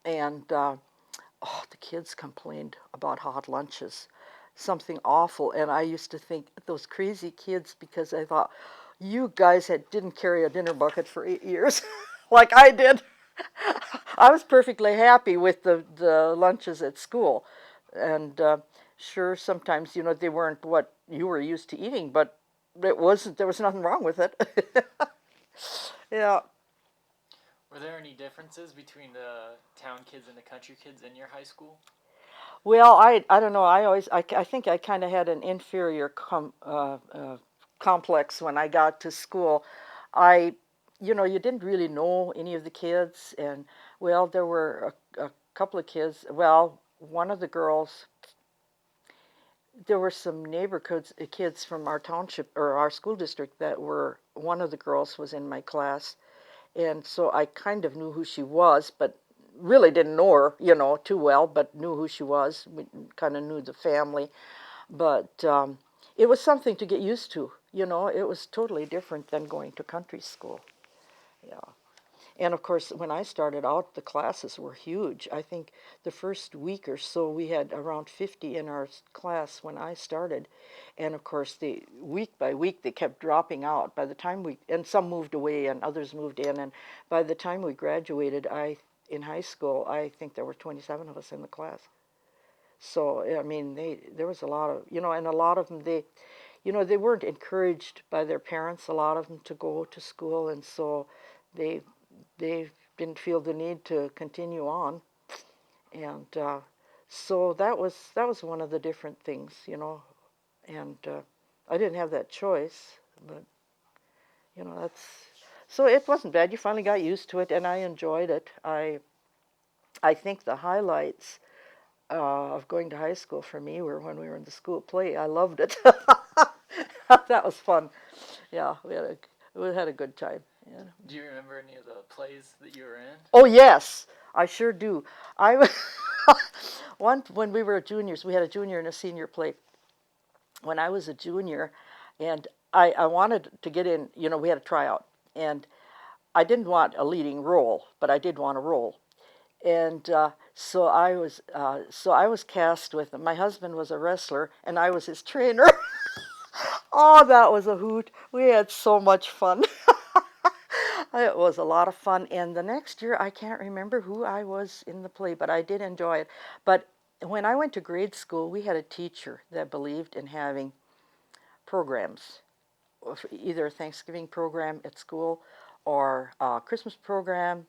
and oh, the kids complained about hot lunches, something awful. And I used to think those crazy kids, because I thought, you guys didn't carry a dinner bucket for 8 years like I did. I was perfectly happy with the lunches at school. And sure, sometimes, they weren't what you were used to eating, but there was nothing wrong with it. Yeah. Were there any differences between the town kids and the country kids in your high school? Well, I don't know. I think I kind of had an inferior complex when I got to school. I, you didn't really know any of the kids, and well, there were a couple of kids. Well, one of the girls, there were some neighborhood kids from our township or our school district that were. One of the girls was in my class, and so I kind of knew who she was, but really didn't know her, too well, but knew who she was. We kind of knew the family, but it was something to get used to. It was totally different than going to country school. Yeah. And of course, when I started out, the classes were huge. I think the first week or so, we had around 50 in our class when I started. And of course, the week by week, they kept dropping out. By the time and some moved away and others moved in. And by the time we graduated, in high school, I think there were 27 of us in the class. So, I mean, there was a lot of, and a lot of them, they weren't encouraged by their parents, a lot of them, to go to school. And so they they didn't feel the need to continue on, and so that was one of the different things, and I didn't have that choice, but that's so it wasn't bad. You finally got used to it, and I enjoyed it. I think the highlights of going to high school for me were when we were in the school play. I loved it. That was fun. Yeah, we had a good time. Yeah. Do you remember any of the plays that you were in? Oh yes, I sure do. I when we were juniors, we had a junior and a senior play. When I was a junior, and I wanted to get in, we had a tryout, and I didn't want a leading role, but I did want a role, and so I was cast with my husband was a wrestler, and I was his trainer. Oh, that was a hoot. We had so much fun. It was a lot of fun. And the next year, I can't remember who I was in the play, but I did enjoy it. But when I went to grade school, we had a teacher that believed in having programs, either a Thanksgiving program at school, or a Christmas program,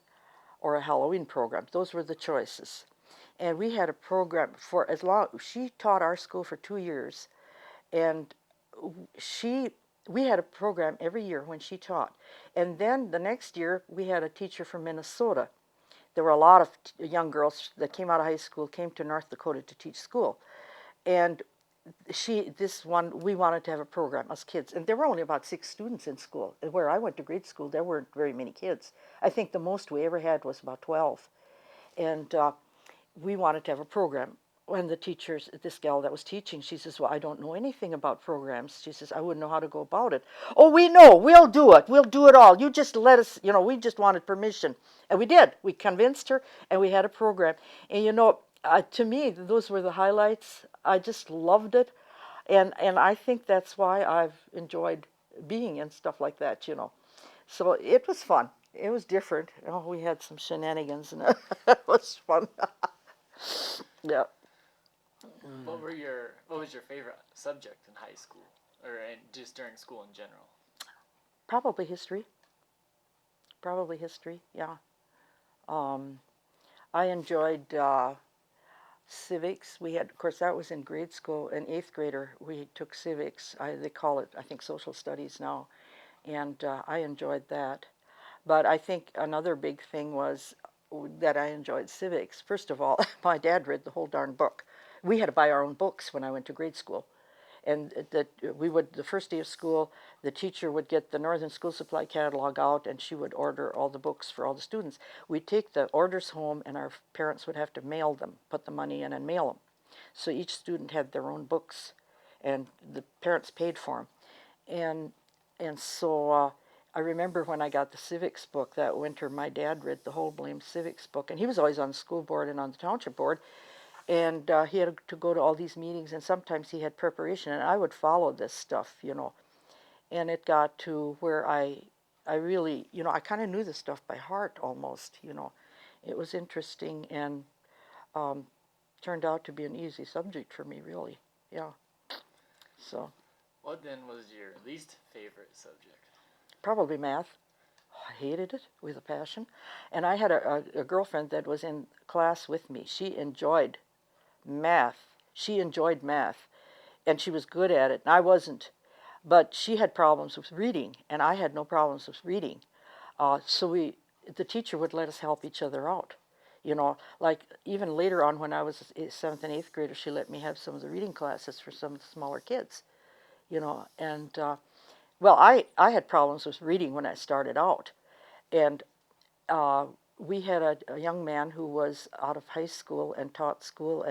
or a Halloween program. Those were the choices. And we had a program for as long. She taught our school for 2 years, and she we had a program every year when she taught. And then the next year we had a teacher from Minnesota. There were a lot of young girls that came out of high school, came to North Dakota to teach school. And we wanted to have a program, us kids. And there were only about 6 students in school. Where I went to grade school, there weren't very many kids. I think the most we ever had was about 12. And we wanted to have a program. When this gal that was teaching, she says, "Well, I don't know anything about programs." She says, "I wouldn't know how to go about it." "Oh, we know. We'll do it. We'll do it all. You just let us, we just wanted permission." And we did. We convinced her, and we had a program. And, to me, those were the highlights. I just loved it. And I think that's why I've enjoyed being in stuff like that. So it was fun. It was different. Oh, we had some shenanigans, and it was fun. Yeah. What was your favorite subject in high school, or just during school in general? Probably history. Probably history. Yeah. Um, I enjoyed civics. We had, of course, that was in grade school. An eighth grader, we took civics. They call it, I think, social studies now, and I enjoyed that. But I think another big thing was that I enjoyed civics. First of all, my dad read the whole darn book. We had to buy our own books when I went to grade school. And that we would, the first day of school, the teacher would get the Northern School Supply catalog out, and she would order all the books for all the students. We'd take the orders home, and our parents would have to mail them, put the money in and mail them. So each student had their own books, and the parents paid for them. And I remember when I got the civics book that winter, my dad read the whole blame civics book, and he was always on the school board and on the township board, and he had to go to all these meetings, and sometimes he had preparation, and I would follow this stuff, and it got to where I really, I kind of knew this stuff by heart almost. It was interesting, and um, turned out to be an easy subject for me, really. Yeah. So What then was your least favorite subject? probably math. I hated it with a passion. And I had a girlfriend that was in class with me. She enjoyed math. She enjoyed math, and she was good at it, and I wasn't. But she had problems with reading, and I had no problems with reading. The teacher would let us help each other out. Like even later on when I was a seventh and eighth grader, she let me have some of the reading classes for some of the smaller kids. And well, I had problems with reading when I started out, and uh, we had a young man who was out of high school and taught school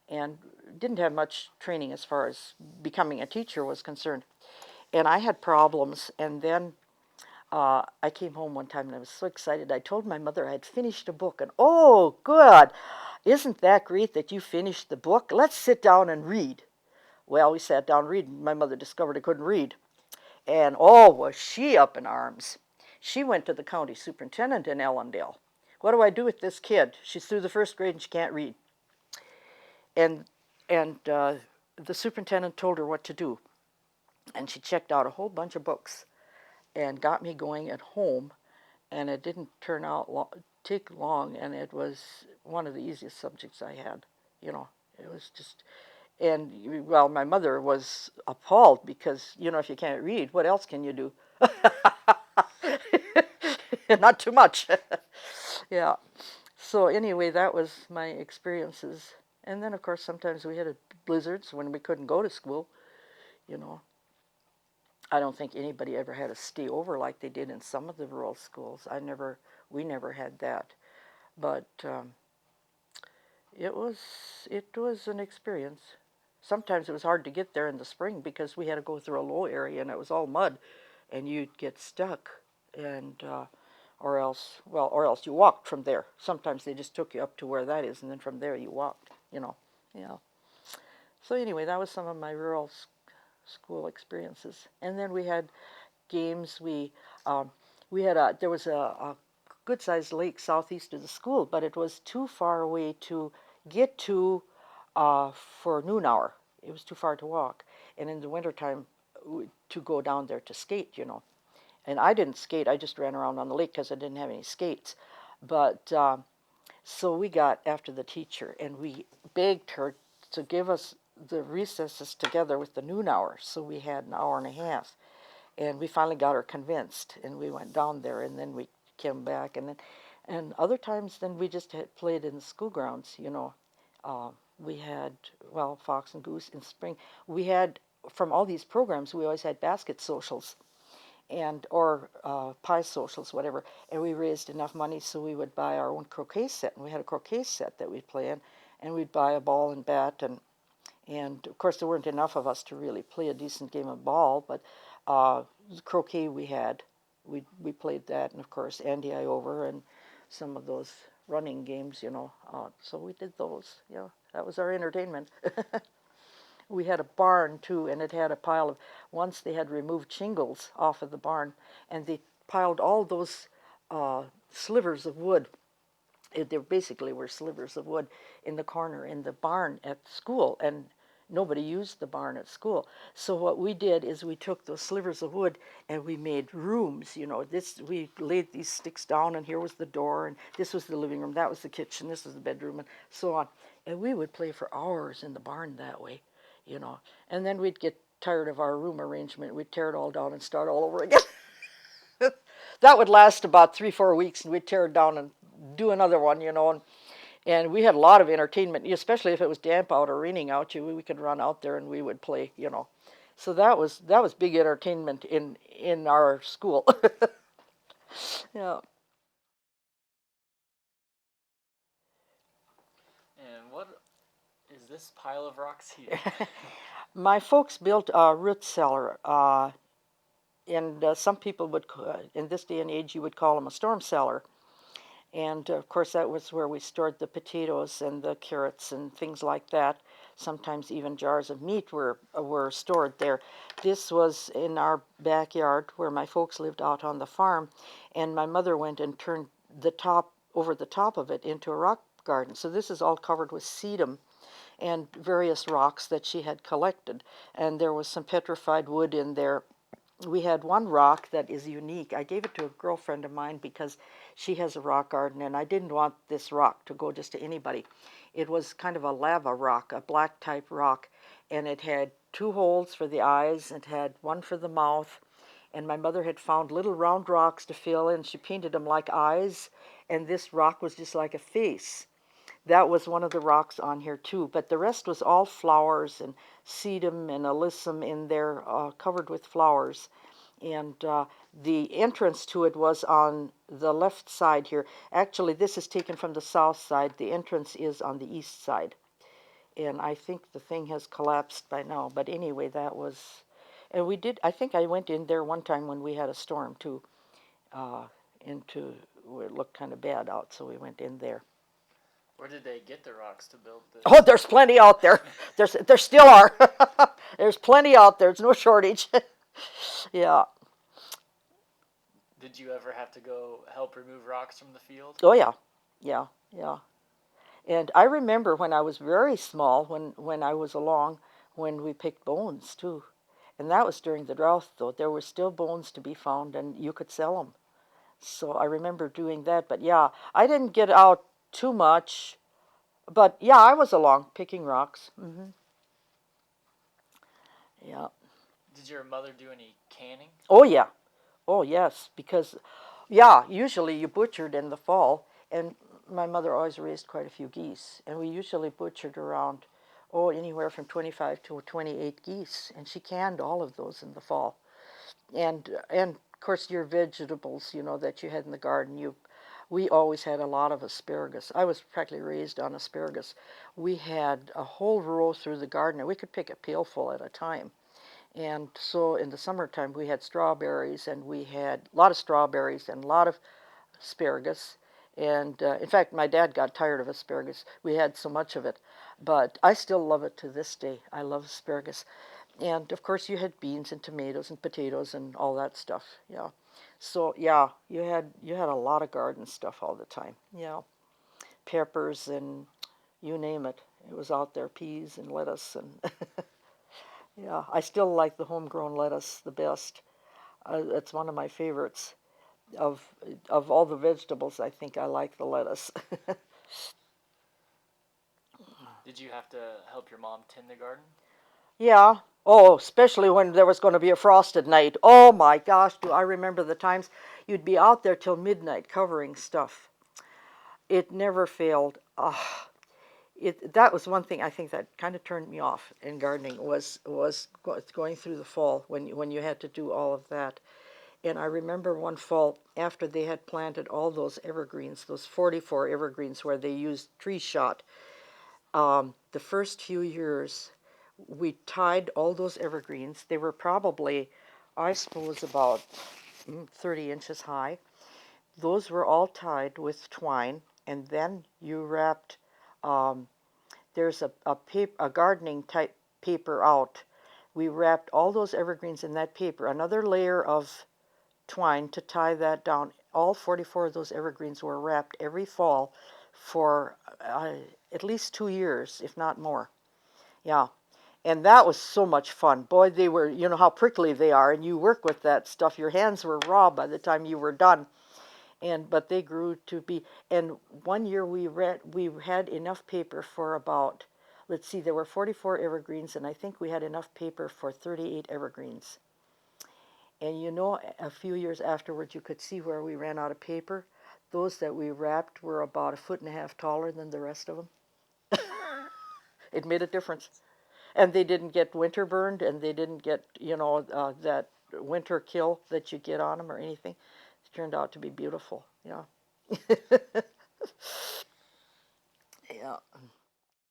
and didn't have much training as far as becoming a teacher was concerned. And I had problems, and then I came home one time and I was so excited. I told my mother I had finished a book, and oh, good! Isn't that great that you finished the book? Let's sit down and read. Well, we sat down reading. My mother discovered I couldn't read. And oh, was she up in arms. She went to the county superintendent in Ellendale. What do I do with this kid? She's through the first grade and she can't read. And, and the superintendent told her what to do. And she checked out a whole bunch of books and got me going at home. And it didn't take long, and it was one of the easiest subjects I had. It was just, and well, my mother was appalled because if you can't read, what else can you do? Not too much. Yeah. So anyway, that was my experiences. And then of course sometimes we had blizzards when we couldn't go to school. You know, I don't think anybody ever had to stay over like they did in some of the rural schools. We never had that. But it was an experience. Sometimes it was hard to get there in the spring because we had to go through a low area and it was all mud, and you'd get stuck, and or else you walked from there. Sometimes they just took you up to where that is, and then from there you walked. Yeah. So anyway, that was some of my rural school experiences, and then we had games. We had there was a good sized lake southeast of the school, but it was too far away to get to for noon hour. It was too far to walk, and in the wintertime to go down there to skate. And I didn't skate, I just ran around on the lake because I didn't have any skates. But so we got after the teacher and we begged her to give us the recesses together with the noon hour, so we had an hour and a half. And we finally got her convinced, and we went down there, and then we came back, and other times then we just had played in the school grounds. We had, well, fox and goose in spring. We had, from all these programs, we always had basket socials and or pie socials, whatever, and we raised enough money so we would buy our own croquet set, and we had a croquet set that we'd play in, and we'd buy a ball and bat, and of course there weren't enough of us to really play a decent game of ball, but croquet we played that, and of course Andy I over and some of those running games. So we did those. Yeah, that was our entertainment. We had a barn too, and it had a pile of, once they had removed shingles off of the barn, and they piled all those slivers of wood. They basically were slivers of wood in the corner in the barn at school, and nobody used the barn at school. So what we did is we took those slivers of wood and we made rooms. We laid these sticks down, and here was the door, and this was the living room, that was the kitchen, this was the bedroom, and so on. And we would play for hours in the barn that way. And then we'd get tired of our room arrangement. We'd tear it all down and start all over again. That would last about 3-4 weeks, and we'd tear it down and do another one. And we had a lot of entertainment, especially if it was damp out or raining out. We could run out there and we would play. So that was big entertainment in our school. Yeah. And what is this pile of rocks here? My folks built a root cellar, and some people would, in this day and age, you would call them a storm cellar. And of course, that was where we stored the potatoes and the carrots and things like that. Sometimes even jars of meat were stored there. This was in our backyard where my folks lived out on the farm, and my mother went and turned the top over the top of it into a rock garden. So this is all covered with sedum and various rocks that she had collected. And there was some petrified wood in there. We had one rock that is unique. I gave it to a girlfriend of mine because she has a rock garden, and I didn't want this rock to go just to anybody. It was kind of a lava rock, a black type rock, and it had 2 holes for the eyes, and had one for the mouth. And my mother had found little round rocks to fill in. She painted them like eyes, and this rock was just like a face. That was one of the rocks on here too, but the rest was all flowers and sedum and alyssum in there, covered with flowers. And the entrance to it was on the left side here. Actually, this is taken from the south side. The entrance is on the east side. And I think the thing has collapsed by now. But anyway, that was, and I think I went in there one time when we had a storm too, where it looked kind of bad out, so we went in there. Where did they get the rocks to build this? Oh, there's plenty out there. There still are. There's plenty out there. There's no shortage. Yeah. Did you ever have to go help remove rocks from the field? Oh, yeah. Yeah, yeah. And I remember when I was very small, when I was along, when we picked bones, too. And that was during the drought, though. There were still bones to be found, and you could sell them. So I remember doing that. But, yeah, I didn't get out too much. But, yeah, I was along picking rocks. Yeah. Did your mother do any canning? Oh, yeah. Oh, yes. Because, yeah, usually you butchered in the fall. And my mother always raised quite a few geese. And we usually butchered around, anywhere from 25 to 28 geese. And she canned all of those in the fall. And of course, your vegetables, that you had in the garden, we always had a lot of asparagus. I was practically raised on asparagus. We had a whole row through the garden, and we could pick a pailful at a time. And so in the summertime, we had strawberries, and we had a lot of strawberries and a lot of asparagus. And in fact, my dad got tired of asparagus. We had so much of it. But I still love it to this day. I love asparagus. And of course, you had beans and tomatoes and potatoes and all that stuff. Yeah. So yeah, you had a lot of garden stuff all the time. Yeah, peppers and you name it. It was out there, peas and lettuce and yeah. I still like the homegrown lettuce the best. It's one of my favorites of of all the vegetables. I think I like the lettuce. Did you have to help your mom tend the garden? Yeah. Oh, especially when there was going to be a frosted night. Oh my gosh, do I remember the times you'd be out there till midnight covering stuff. It never failed. That was one thing I think that kind of turned me off in gardening was going through the fall when you had to do all of that. And I remember one fall after they had planted all those evergreens, those 44 evergreens where they used tree shot. The first few years, we tied all those evergreens. They were probably, I suppose, about 30 inches high. Those were all tied with twine, and then you wrapped, there's a gardening type paper out. We wrapped all those evergreens in that paper, another layer of twine to tie that down. All 44 of those evergreens were wrapped every fall for at least 2 years, if not more. Yeah. And that was so much fun. Boy, they were, you know how prickly they are, and you work with that stuff. Your hands were raw by the time you were done. But they grew to be, and one year we had enough paper for about, let's see, there were 44 evergreens, and I think we had enough paper for 38 evergreens. And you know, a few years afterwards, you could see where we ran out of paper. Those that we wrapped were about a foot and a half taller than the rest of them. It made a difference. And they didn't get winter burned, and they didn't get, that winter kill that you get on them or anything. It turned out to be beautiful. Yeah. Yeah.